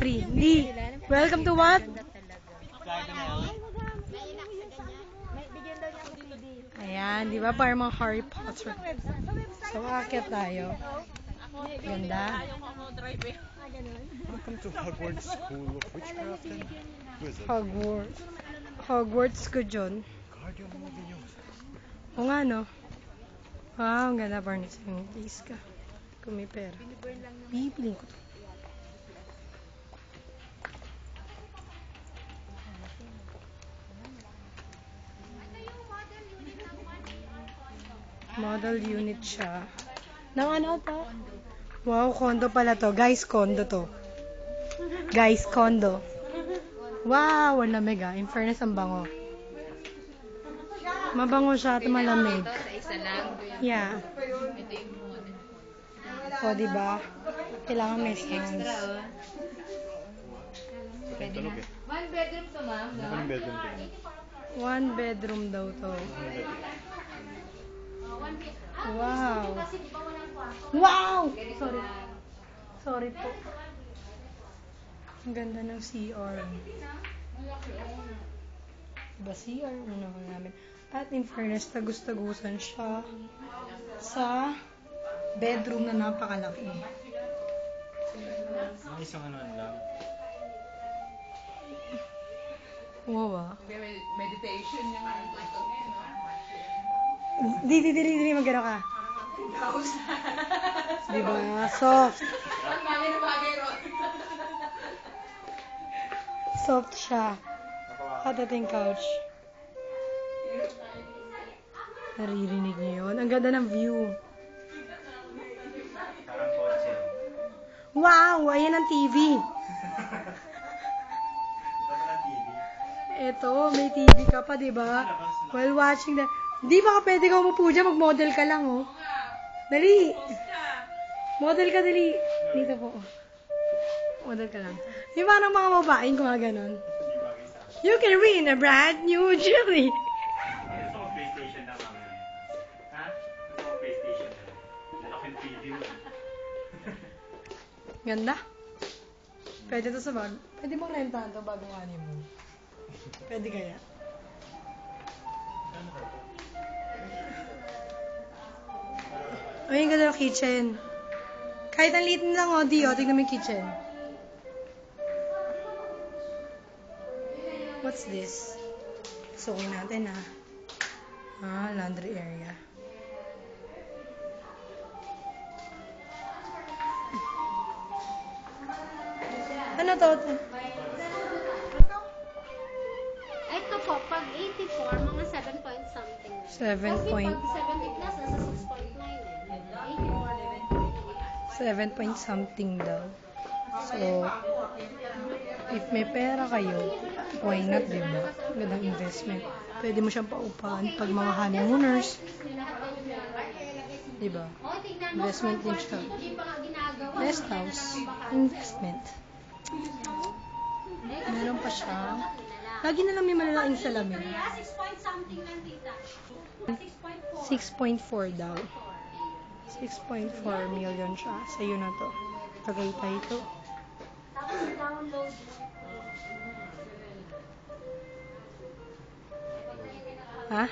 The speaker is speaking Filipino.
free. Hindi. Welcome to what? Ayan, di ba? Parang mga Harry Potter. So, aakyat tayo. Ganda. Welcome to Hogwarts School of Witchcraft and Wizardry. Hogwarts ko dyan. Guardian Leviosa. O nga, no? Wow, ang ganda. Parang isang place ka. Kung may pera. Bibiling ko to. Model unit siya. Nang ano to? Wow, condo pala to. Guys, condo to. Guys, condo. Wow, ang lamig ah. In fairness, ang bango. Mabango siya at malamig. Yeah. O, diba? Kailangan may sounds. One bedroom to, ma'am. One bedroom daw to. Wow. Wow! Sorry. Sorry po. Ang ganda ng CR. Diba CR? Ano ko namin. At in fairness, tagus-tagusan siya sa bedroom na napakalaki. Isang ano lang. Wow ah. Meditation yung Di, magano ka. Diba? Soft. Soft siya. At ito yung couch. Naririnig niyo yun? Ang ganda ng view. Wow! Ayan ang TV. Ito, may TV ka pa, diba? While watching the... Di ba ka pwede ka umupo dyan? Mag-model ka lang, oh. Dali! Model ka, dali. Dito po. Model ka lang. Di ba ng mga babaeng kung ganon? You can win a brand new jewelry. Ito ko PlayStation na kami. Ha? Ito ko PlayStation na. Nalaking TV mo. Ganda. Pwede to sa bag. Pwede mong rentahan to bagong honeymoon. Pwede kaya? Ay, ang ganda ng kitchen. Kahit ang liit lang, oh, di, oh. Tignan mo yung kitchen. What's this? Sukin natin, ah. Ah, laundry area. Ano to? Ito po, pag 84, mga 7 point something. 7 point. Kasi pag 70 plus, nasa 6.9 eh. 7 point something daw. So, if may pera kayo, why not, diba? Gandang investment. Pwede mo siyang paupahan pag mga honeymooners. Diba? Investment din siya. Rest house. Investment. Meron pa siya. Lagi na lang may malalaking salamin. 6.4 daw. 6.4 million siya. Sa'yo na to. Tagaytay ito. Ha?